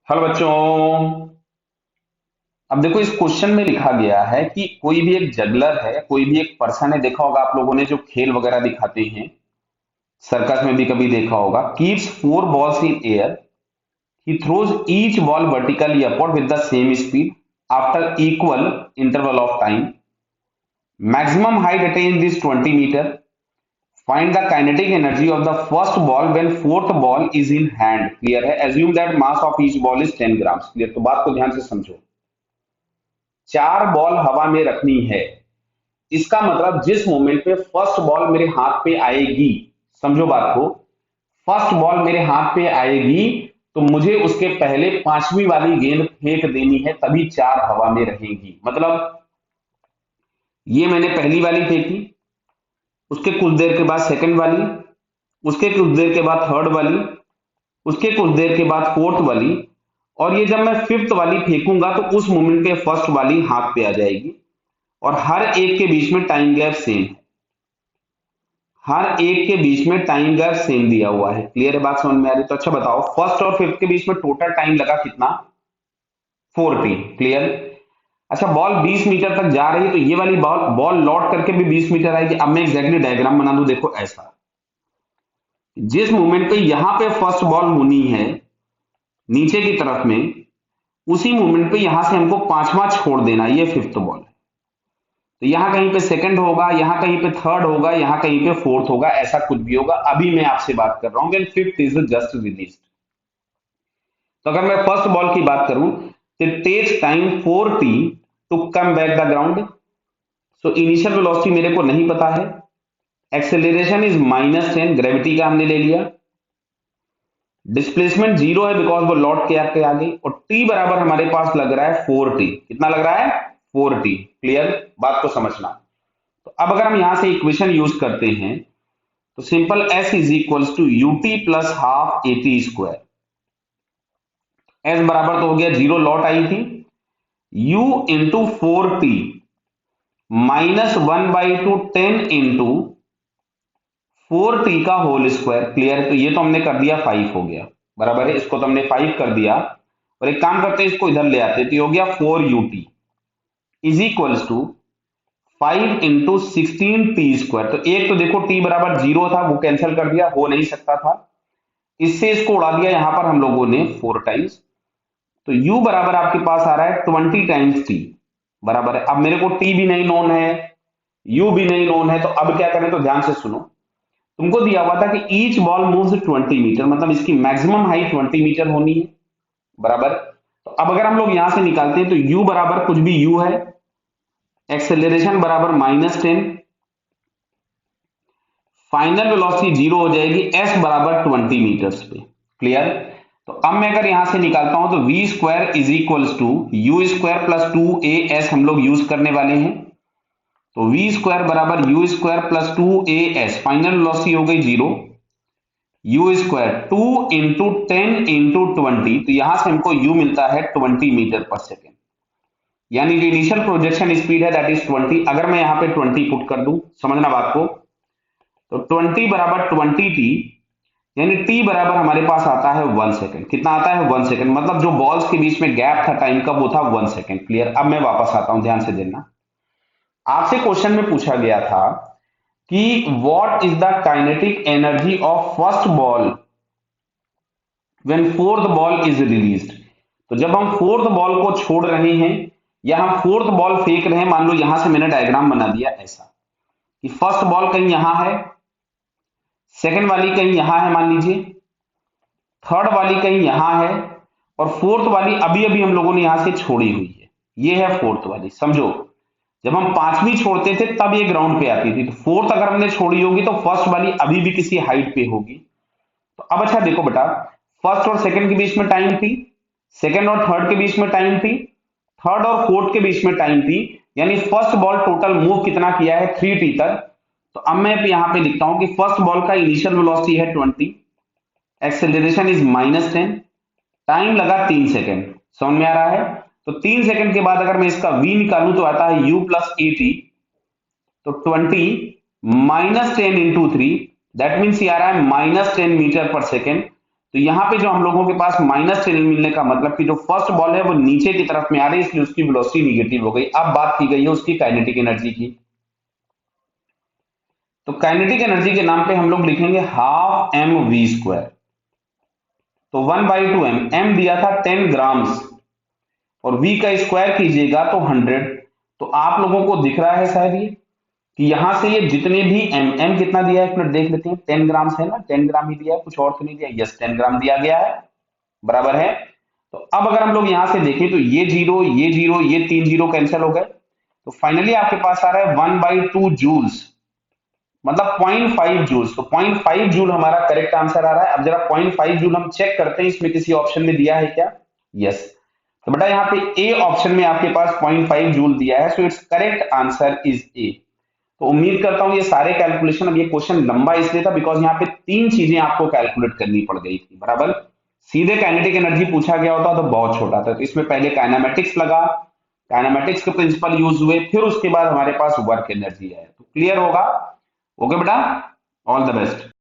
Hello बच्चों। अब देखो इस क्वेश्चन में लिखा गया है कि कोई भी एक जगलर है, कोई भी एक पर्सन है। देखा होगा आप लोगों ने जो खेल वगैरह दिखाते हैं, सर्कस में भी कभी देखा होगा। Keeps four balls in air, he throws each ball vertically upward with the same speed after equal interval of time. Maximum height attain this 20 metre. Find the kinetic energy of the first ball when fourth ball is in hand. Clear है? Assume that mass of each ball is 10 grams. Clear? तो बात को ध्यान से समझो। चार ball हवा में रखनी है। इसका मतलब जिस मोमेंट पे फर्स्ट बॉल मेरे हाथ पे आएगी, समझो बात को, फर्स्ट बॉल मेरे हाथ पे आएगी तो मुझे उसके पहले पांचवी वाली गेंद फेंक देनी है, तभी चार हवा में रहेंगी। मतलब ये मैंने पहली वाली फेंकी, उसके कुछ देर के बाद सेकंड वाली, उसके कुछ देर के बाद थर्ड वाली, उसके कुछ देर के बाद फोर्थ वाली, और ये जब मैं फिफ्थ वाली फेंकूंगा तो उस मोमेंट पे फर्स्ट वाली हाथ पे आ जाएगी। और हर एक के बीच में टाइम गैप सेम है। हर एक के बीच में टाइम गैप सेम दिया हुआ है। क्लियर है? बात समझ में आ रही? तो अच्छा बताओ, फर्स्ट और फिफ्थ के बीच में टोटल टाइम लगा कितना? 40। क्लियर? अच्छा, बॉल 20 मीटर तक जा रही है तो ये वाली बॉल बॉल लौट करके भी 20 मीटर आएगी। अब मैं एग्जैक्टली डायग्राम बना दूं, देखो ऐसा। जिस मोमेंट पे यहां पे फर्स्ट बॉल होनी है नीचे की तरफ में, उसी मोमेंट पे यहां से हमको पांचवा छोड़ देना, ये फिफ्थ बॉल है। तो यहां कहीं पे सेकंड होगा, यहां कहीं पे थर्ड होगा, यहां कहीं पे फोर्थ होगा, ऐसा कुछ भी होगा। अभी मैं आपसे बात कर रहा हूं, फिफ्थ इज जस्ट रिलीज्ड। तो अगर मैं फर्स्ट बॉल की बात करूं, it takes time 4t to come back the ground. So initial velocity मेरे को नहीं पता है। एक्सेलरेशन इज -10, ग्रेविटी का हमने ले लिया। डिस्प्लेसमेंट जीरो है बिकॉज वो लौट के आके आ गई। और टी बराबर हमारे पास लग रहा है 4t। कितना लग रहा है? 4t। क्लियर? बात को समझना। तो अब अगर हम यहां से इक्वेशन यूज करते हैं तो simple s is equals to ut plus half at square. s बराबर तो हो गया जीरो, लौट आई थी, u into 4t -1/2 10 into 4t का होल स्क्वायर। क्लियर? तो ये तो हमने कर दिया 5 हो गया, बराबर है। इसको तो हमने 5 कर दिया। और एक काम करते हैं, इसको इधर ले आते हैं, तो ये हो गया 4ut is equals to 5 into 16t square. तो एक तो देखो t बराबर जीरो था, वो कैंसिल कर दिया, हो नहीं सकता था। इससे इसको उड़ा दिया यहां पर हम लोगों ने 4 टाइम्स। तो u बराबर आपके पास आ रहा है 20 टाइम्स t, बराबर है। अब मेरे को t भी नहीं नोन है, u भी नहीं नोन है, तो अब क्या करें? तो ध्यान से सुनो। तुमको दिया हुआ था कि ईच बॉल मूव्स 20 मीटर, मतलब इसकी मैक्सिमम हाइट 20 मीटर होनी है, बराबर। तो अब अगर हम लोग यहां से निकालते हैं तो u बराबर कुछ भी u है, एक्सेलरेशन बराबर -10, फाइनल वेलोसिटी जीरो हो जाएगी, s बराबर 20 मीटर्स पे। क्लियर? तो अब मैं अगर यहां से निकालता हूं तो v square is equals to u square plus 2as हम लोग यूज करने वाले हैं। तो वी स्क्वायर बराबर u square plus 2as, final velocity हो गई zero. U square 2 into 10 into 20, तो यहां से हमको u मिलता है 20 मीटर पर सेकेंड। यानी जो इनिशियल प्रोजेक्शन स्पीड है दैट इज 20। अगर मैं यहां पे 20 पुट कर दूं, समझना बात को, तो 20 बराबर 20t, यानी t बराबर हमारे पास आता है 1 सेकंड। कितना आता है? 1 सेकंड। मतलब जो बॉल्स के बीच में गैप था टाइम का, वो था 1 सेकंड। क्लियर? अब मैं वापस आता हूं, ध्यान से देना। आपसे क्वेश्चन में पूछा गया था कि what is the kinetic energy of first ball when fourth ball is released. तो जब हम फोर्थ बॉल को छोड़ रहे हैं या हम फोर्थ बॉल फेंक रहे हैं, मान लो यहां से मैंने डायग्राम बना दिया ऐसा कि फर्स्ट बॉल कहीं यहां है, सेकंड वाली कहीं यहां है मान लीजिए, थर्ड वाली कहीं यहां है, और फोर्थ वाली अभी अभी हम लोगों ने यहां से छोड़ी हुई है। ये है फोर्थ वाली। समझो, जब हम पांचवी छोड़ते थे तब ये ग्राउंड पे आती थी, तो फोर्थ अगर हमने छोड़ी होगी तो फर्स्ट वाली अभी भी किसी हाइट पे होगी। तो अब अच्छा देखो बेटा, फर्स्ट और सेकंड के बीच में टाइम थी, सेकंड और थर्ड के बीच में टाइम थी, थर्ड और फोर्थ के बीच में टाइम थी, यानी फर्स्ट बॉल टोटल मूव कितना किया है? 3t तक। तो अब मैं यहां पे लिखता हूं कि फर्स्ट बॉल का इनिशियल वेलोसिटी है 20, एक्सेलरेशन इज -10, टाइम लगा 3 सेकंड। समझ में आ रहा है? तो 3 सेकंड के बाद अगर मैं इसका v निकालूं तो आता है u प्लस at। तो 20 -10 इंटू 3, दैट मीन्स ये आ रहा है -10 मीटर पर सेकेंड। तो यहाँ पे जो हम लोगों के पास माइनस चिन्ह मिलने का मतलब कि जो फर्स्ट बॉल है वो नीचे की तरफ में आ रही है, इसलिए उसकी वेलोसिटी निगेटिव हो गई। अब बात की गई है उसकी काइनेटिक एनर्जी की। तो काइनेटिक एनर्जी के नाम पे हम लोग लिखेंगे हाफ एम वी स्क्वायर। तो 1/2 एम दिया था 10 ग्राम्स, और v का स्क्वायर कीजिएगा तो 100। तो आप लोगों को दिख रहा है शायद ये कि यहां से ये जितने भी एम कितना दिया है, एक मिनट देख लेते हैं। 10 ग्राम्स है ना, 10 ग्राम ही दिया है, कुछ और तो नहीं दिया। यस, 10 ग्राम दिया गया है, बराबर है। तो अब अगर हम लोग यहां से देखें तो ये जीरो, ये जीरो, ये 3 जीरो कैंसिल हो गए। तो फाइनली आपके पास आ रहा है 1/2 जूल्स, मतलब 0.5 जूल्स। तो 0.5 जूल हमारा करेक्ट आंसर आ रहा है। अब जरा 0.5 जूल हम चेक करते हैं इसमें किसी ऑप्शन में दिया है क्या। यस, तो बेटा यहाँ पे ए ऑप्शन में आपके पास 0.5 जूल दिया है, so it's correct answer is a. तो उम्मीद करता हूं ये सारे कैलकुलेशन, अब ये क्वेश्चन लंबा इसलिए था बिकॉज यहाँ पे 3 चीजें आपको कैलकुलेट करनी पड़ गई थी, बराबर। सीधे काइनेटिक एनर्जी पूछा गया होता तो बहुत छोटा था, तो इसमें पहले काइनेमेटिक्स लगा, काइनेमेटिक्स के प्रिंसिपल यूज हुए, फिर उसके बाद हमारे पास वर्क एनर्जी है। तो क्लियर होगा। ओके बेटा, ऑल द बेस्ट।